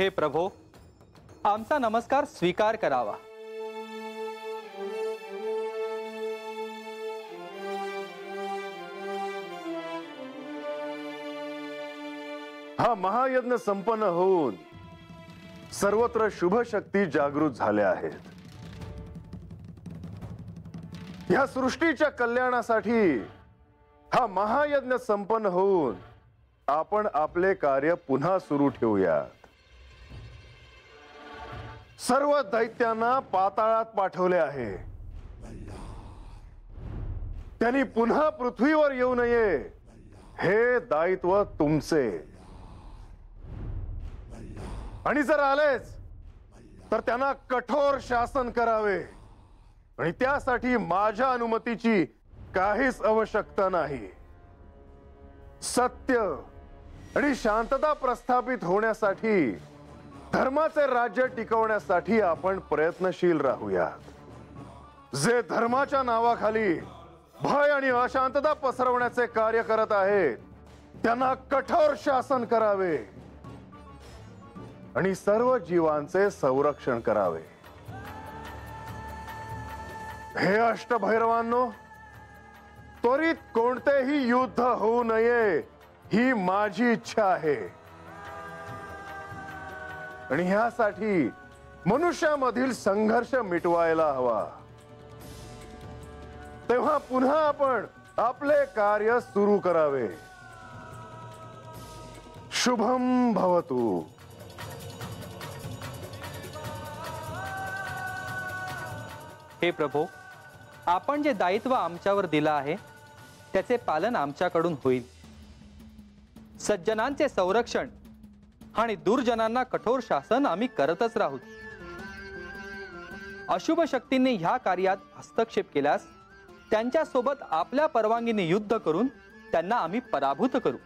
हे प्रभो, आमचा नमस्कार स्वीकार करावा। हा महायज्ञ संपन्न होऊन सर्वत्र शुभ शक्ती जागृत झाल्या आहेत। या सृष्टीच्या कल्याणासाठी हा महायज्ञ संपन्न होऊन आपण आपले कार्य पुन्हा सुरू ठेवूयात। सर्व दैत्यांना पाताळात पाठवले आहे। त्यांनी पुन्हा पृथ्वीवर येऊ नये हे दायित्व तुमचे। आणि जर आलेच तर त्यांना कठोर शासन करावे आणि त्यासाठी माझ्या अनुमतीची काहीच आवश्यकता नाही। सत्य आणि शांतता प्रस्थापित होण्यासाठी, धर्माचे राज्य टिकवण्यासाठी आपण प्रयत्नशील राहूयात। जे धर्माच्या नावाखाली भय आणि अशांतता पसरवण्याचे कार्य करत आहेत त्यांना कठोर शासन करावे आणि सर्व जीवांचे संरक्षण करावे। हे अष्टभैरवांनो, त्वरित कोणतेही युद्ध होऊ नये ही माझी इच्छा आहे आणि ह्यासाठी मनुष्यामधील संघर्ष मिटवायला हवा। तेव्हा पुन्हा आपण आपले कार्य सुरू करावे। शुभम भवतु। हे प्रभो, आपण जे दायित्व आमच्यावर दिलं आहे त्याचे पालन आमच्याकडून होईल। सज्जनांचे संरक्षण आणि दुर्जनांना कठोर शासन आम्ही करतच राहू। अशुभ शक्तींनी ह्या कार्यात हस्तक्षेप केल्यास त्यांच्या सोबत आपल्या परवानगीने युद्ध करून त्यांना आम्ही पराभूत करू।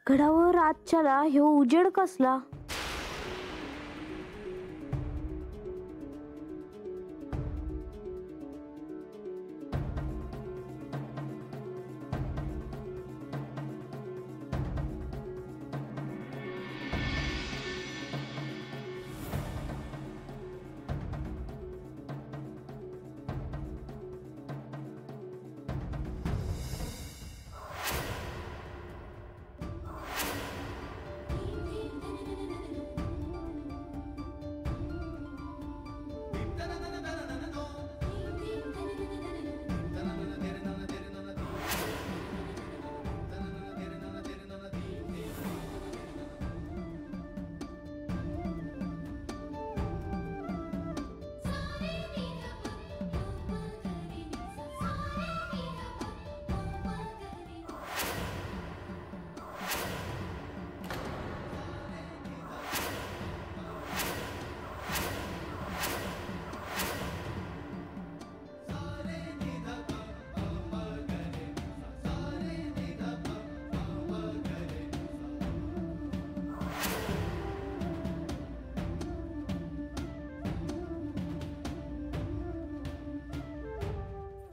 गडावर आजच्याला ह्यो उजेड कसला?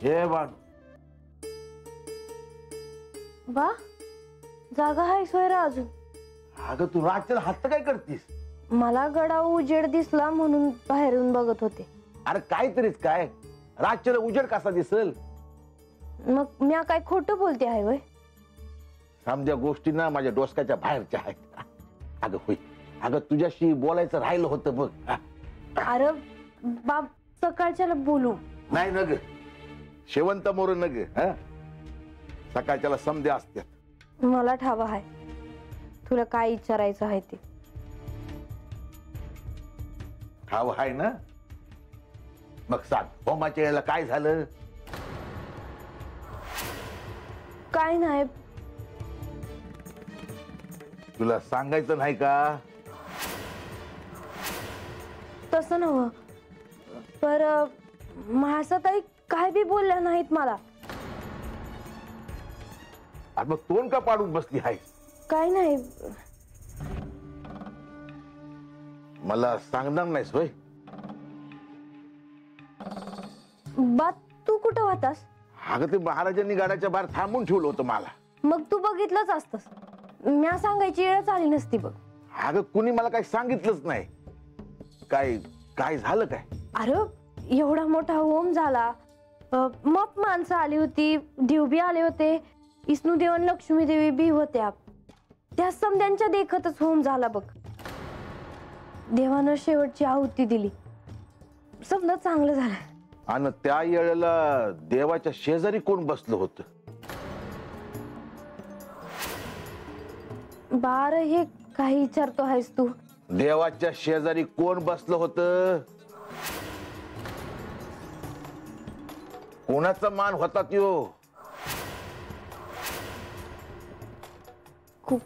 हे बा बा जागा आहे सोयरा अजून. अगं तू रातच्या हात काय करतीस? मला गडावर उजेड दिसला म्हणून बाहेरून बघत होते. अरे काहीतरीच काय रातच्याला उजेड कसा दिसल? मग मी काय खोटं बोलते आहे वय? समजा गोष्टी ना माझ्या डोसक्याच्या बाहेरच्या आहेत. अगं होय, अगं तुझ्याशी बोलायचं राहिलं होतं बघ. अरे बाप सकाळच्याला बोलू. नाही न ग, शेवंत मोर न ग. सकाळच्याला समधे असतात. मला ठावा आहे, तुला काय विचारायचं आहे ते. ठाव आहे ना? मग सांग, होमाच्या याला काय झालं? काय नाही. तुला सांगायचं नाही का? तसं नव्ह, पर महासाताई काय बी बोलल्या नाहीत मला. अरे मग तोंड का पाडून बसली आहे? काय नाही. मला सांगणार नाहीस होय? बा तू कुठं होतास? अगं ते महाराजांनी गाड्याच्या बाहेर थांबून ठेवलं होतं मला. मग तू बघितलंच असतस, म्या सांगायची वेळच आली नसती बघ. अगं कुणी मला काही सांगितलंच नाही. काय काय झालं काय? अरे एवढा मोठा होम झाला, मग माणसं आली होती, देव बी आले होते, विष्णुदेव आणि लक्ष्मी देवी बी होत्या. त्या समध्यांच्या देखतच होम झाला बघ. देवानं शेवटची आहुती दिली. समजा चांगलं झालं. आणि त्या वेळेला देवाच्या शेजारी कोण बसलं होतं? बार हे काही विचारतो आहेस तू? देवाच्या शेजारी कोण बसलं होतं? कोणाचा मान होता त्यो?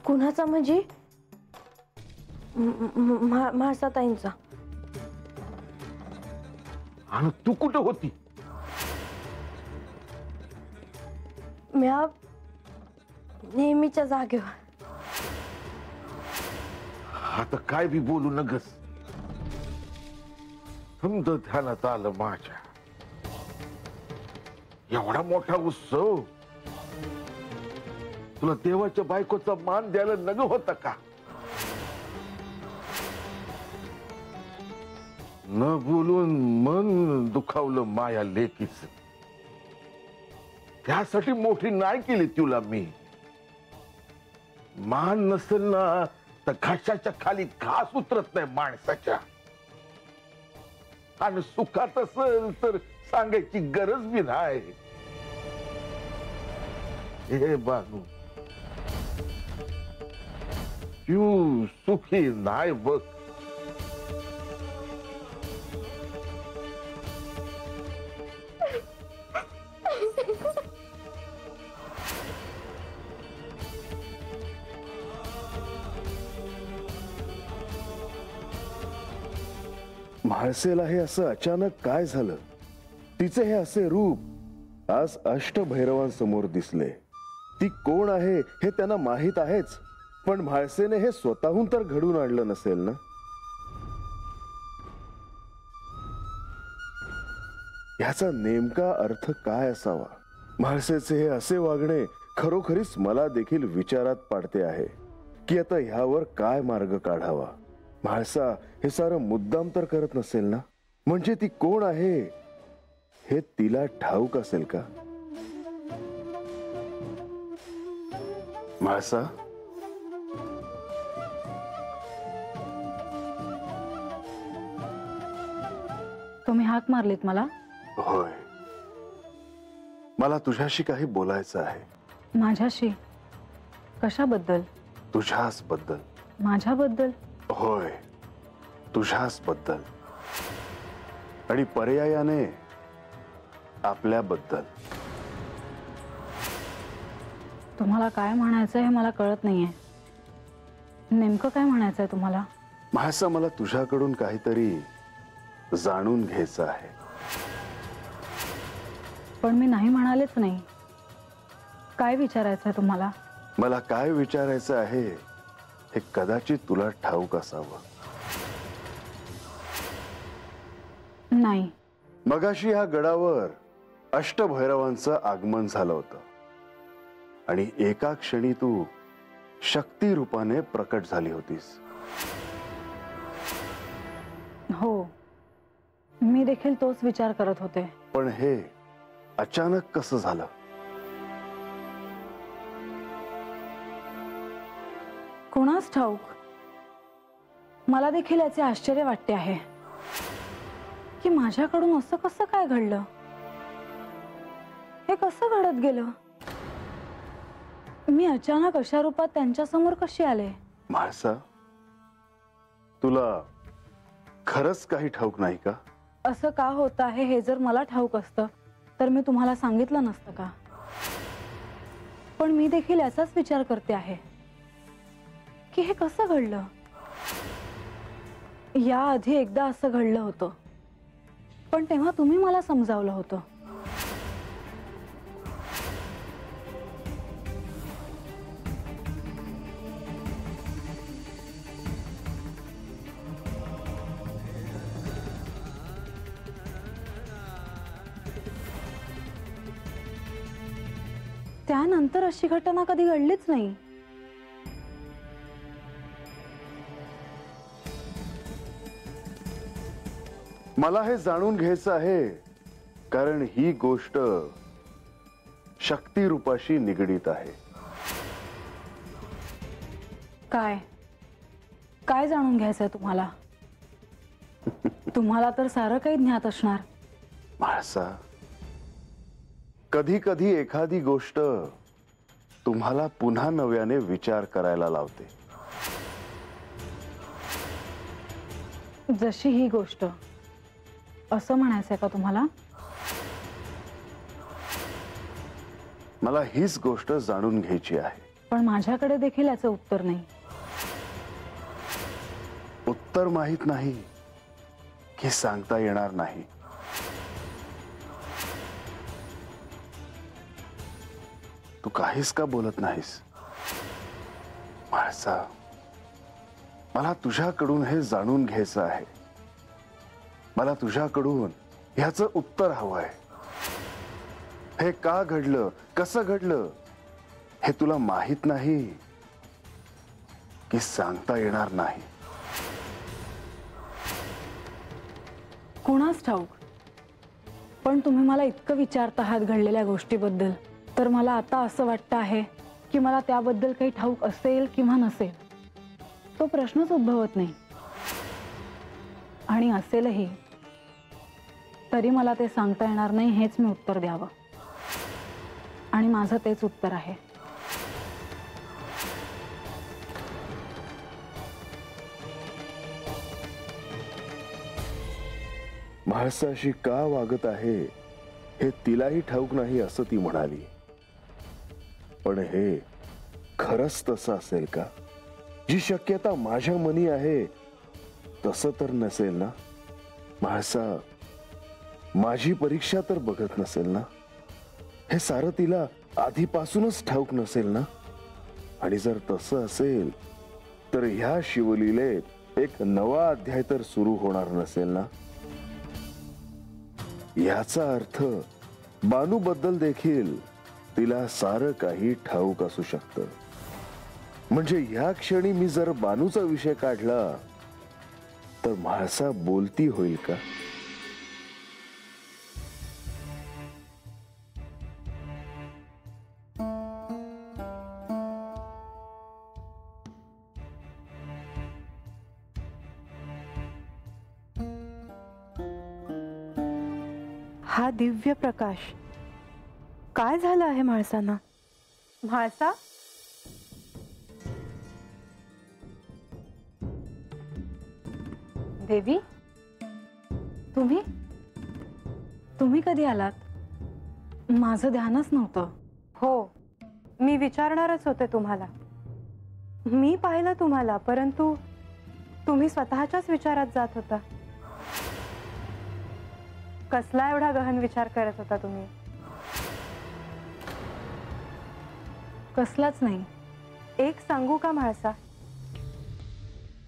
कुणाचा म्हणजे? महासाताईंचा. आणि तू कुठं होती? म्या नेहमीच्या जागेवर. आता काय बी बोलू नगस. समज ध्यानात आलं माझ्या. एवढा मोठा उत्सव तुला देवाच्या बायकोचा मान द्यायला नग होता का? न बोलून मन दुखावलं माया लेकीच. त्यासाठी मोठी नाही केली तुला मी. मान नसेल ना तर घशाच्या खाली घास उतरत नाही माणसाच्या. आणि सुखात असेल तर सांगायची गरज बी नाही. हे बानू, तू सुखी नाही बघ. म्हाळसेला हे असं अचानक काय झालं? तिचे हे असे रूप आज अष्टभैरवांसमोर दिसले. ती कोण आहे हे त्यांना माहित आहेच, पण म्हाळसेने हे स्वतःहून तर घडून आणलं नसेल ना. ह्याचा नेमका अर्थ काय असावा? म्हाळसेचे हे असे वागणे खरोखरीच मला देखील विचारात पाडते आहे की आता ह्यावर काय मार्ग काढावा. म्हाळसा हे सारं मुद्दाम तर करत नसेल ना? म्हणजे ती कोण आहे हे तिला ठाऊक असेल का? म्हाळसा, तुम्ही हाक मारलीत मला? होय, मला तुझ्याशी काही बोलायचं आहे. माझ्याशी? कशाबद्दल? तुझ्याच बद्दल. माझ्याबद्दल? होय, तुझ्याच बद्दल आणि पर्यायाने आपल्याबद्दल. तुम्हाला काय म्हणायचं हे मला कळत नाहीये. नेमकं काय म्हणायचंय तुम्हाला? म्हाळसा, मला तुझ्याकडून काहीतरी जाणून घ्यायचं आहे. पण मी नाही म्हणालेच नाही. काय विचारायचंय तुम्हाला? मला काय विचारायचं आहे हे कदाचित तुला ठाऊक असावं. नाही. मगाशी ह्या गडावर अष्टभैरवांचं आगमन झालं होतं आणि एका क्षणी तू शक्ती रूपाने प्रकट झाली होतीस. हो, मी देखील तोच विचार करत होते. पण हे अचानक कसं झालं? कोणास ठाऊक. मला देखील याचे आश्चर्य वाटते आहे की माझ्याकडून असं कसं काय घडलं, हे कसं घडत गेलं. मी अचानक अशा रूपात त्यांच्या समोर कशी आले. म्हाळसा, तुला खरंच काही ठाऊक नाही का? असं का होत आहे हे जर मला ठाऊक असतं तर मी तुम्हाला सांगितलं नसतं का. पण मी देखील याचाच विचार करते आहे की हे कसं घडलं. याआधी एकदा असं घडलं होतं, पण तेव्हा तुम्ही मला समजावलं होतं. त्यानंतर अशी घटना कधी घडलीच नाही. मला हे जाणून घ्यायचं आहे, कारण ही गोष्ट शक्ती रूपाशी निगडीत आहे. काय काय जाणून घ्यायचंय तुम्हाला? तुम्हाला तर सारं काही ज्ञात असणार. म्हाळसा, कधी कधी एखादी गोष्ट तुम्हाला पुन्हा नव्याने विचार करायला लावते. जशी ही गोष्ट, असं म्हणायचंय का तुम्हाला? मला हीच गोष्ट जाणून घ्यायची आहे. पण माझ्याकडे देखील याचं उत्तर नाही. उत्तर माहित नाही की सांगता येणार नाही. तू काहीच का बोलत नाहीस? म्हाळसा, मला तुझ्याकडून हे जाणून घ्यायचं आहे. मला तुझ्याकडून ह्याचं उत्तर हवंय. हे का घडलं, कसं घडलं हे तुला माहित नाही की सांगता येणार नाही? कोणास ठाऊक. पण तुम्ही मला इतकं विचारता आहात घडलेल्या गोष्टीबद्दल, तर मला आता असं वाटतं आहे की मला त्याबद्दल काही ठाऊक असेल किंवा नसेल तो प्रश्नच उद्भवत नाही. आणि असेलही तरी मला ते सांगता येणार नाही हेच मी उत्तर द्यावं. आणि माझं तेच उत्तर आहे. म्हाळसा अशी का वागत आहे हे तिलाही ठाऊक नाही असं ती म्हणाली. पण हे खरंच तसं असेल का? जी शक्यता माझ्या मनी आहे तसं तर नसेल ना? म्हाळसा माझी परीक्षा तर बघत नसेल ना? हे सारं तिला आधीपासूनच ठाऊक नसेल ना? आणि जर तसं असेल तर ह्या शिवलीलेत एक नवा अध्याय तर सुरू होणार नसेल ना? याचा अर्थ बानू बद्दल देखील तिला सारं काही ठाऊक असू शकतं. म्हणजे ह्या क्षणी मी जर बानूचा विषय काढला तर म्हाळसा बोलती होईल का? हा दिव्य प्रकाश काय झालं आहे म्हाळसांना? म्हाळसा, देवी, तुम्ही तुम्ही कधी आलात? माझं ध्यानच नव्हतं. हो, मी विचारणारच होते तुम्हाला. मी पाहिलं तुम्हाला, परंतु तुम्ही स्वतःच्याच विचारात जात होता. कसला एवढा गहन विचार करत होता तुम्ही? कसलाच नाही. एक सांगू का म्हाळसा,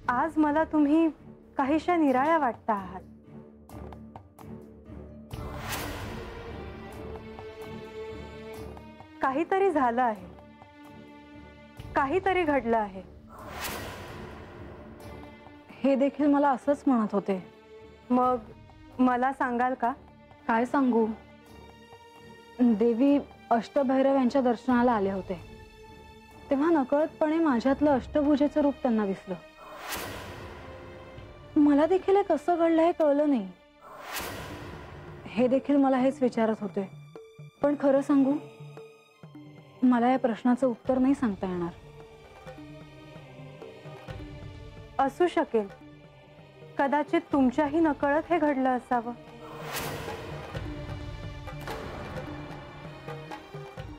आज मला तुम्ही काहीशा निराळ्या वाटता आहात. काहीतरी झालं आहे, काहीतरी घडलं आहे. हे देखील मला असंच म्हणत होते. मग मला सांगाल का? काय सांगू? देवी अष्टभैरव यांच्या दर्शनाला आले होते, तेव्हा नकळतपणे माझ्यातलं अष्टभुजेचं रूप त्यांना दिसलं. मला देखील हे कसं घडलं हे कळलं नाही. हे देखील मला हेच विचारत होते. पण खरं सांगू, मला या प्रश्नाचं उत्तर नाही सांगता येणार. असू शकेल, कदाचित तुमच्याही नकळत हे घडलं असावं.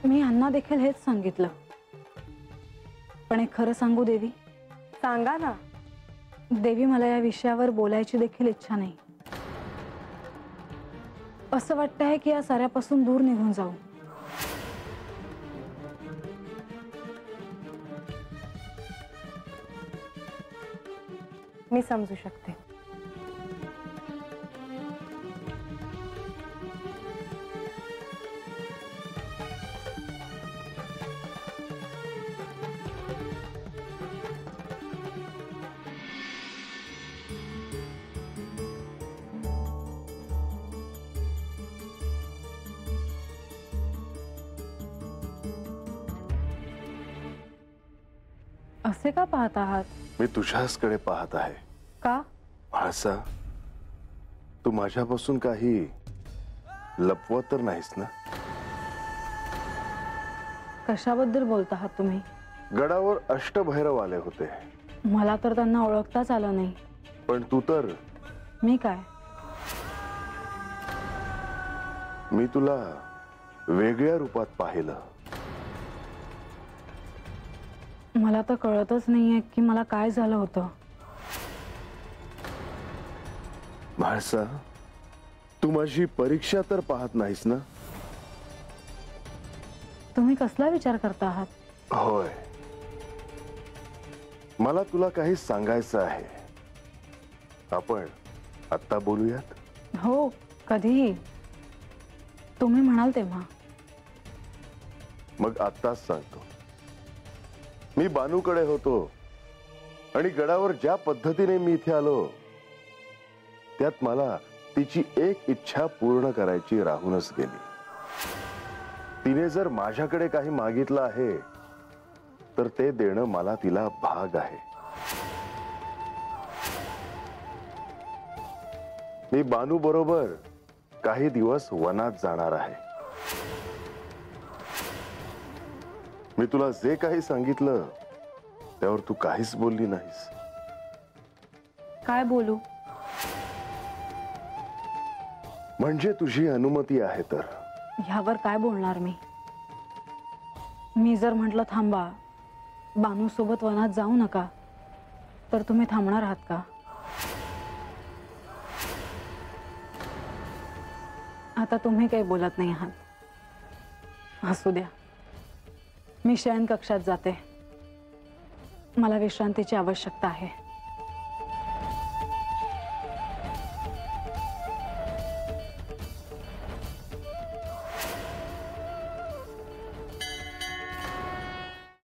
मी यांना देखील हेच सांगितलं. पण एक खरं सांगू देवी? सांगा ना. देवी, मला या विषयावर बोलायची देखील इच्छा नाही. असं वाटतंय की या साऱ्यापासून दूर निघून जाऊ. मी समजू शकते. असे का पाहत आहात? मी तुझ्याचकडे पाहत आहे. का? म्हाळसा, तू माझ्यापासून काही लपवत तर नाहीस ना? कशाबद्दल बोलत आहात तुम्ही? गडावर अष्टभैरव आले होते. मला तर त्यांना ओळखताच आलं नाही. पण तू तर. मी काय? मी तुला वेगळ्या रूपात पाहिलं. मला तर कळतच नाहीये की मला काय झालं होतं. म्हाळसा, तू माझी परीक्षा तर पाहत नाहीस ना? तुम्ही कसला विचार करता आहात? होय, मला तुला काही सांगायचं आहे. आपण आत्ता बोलूयात? हो, कधीही तुम्ही म्हणाल तेव्हा. मग आत्ताच सांगतो. मी बानूकडे होतो आणि गडावर ज्या पद्धतीने मी इथे आलो त्यात मला तिची एक इच्छा पूर्ण करायची राहूनच गेली. तिने जर माझ्याकडे काही मागितलं आहे तर ते देणं मला तिला भाग आहे. मी बानू बरोबर काही दिवस वनात जाणार आहे. मी तुला जे काही सांगितलं त्यावर तू काहीच बोलली नाहीस. काय बोलू? म्हणजे तुझी अनुमती आहे तर. ह्यावर काय बोलणार मी? मी जर म्हटलं थांबा, बानू सोबत वनात जाऊ नका, तर तुम्ही थांबणार आहात का? आता तुम्ही काही बोलत नाही आहात. असू द्या, मी शयन कक्षात जाते. मला विश्रांतीची आवश्यकता आहे.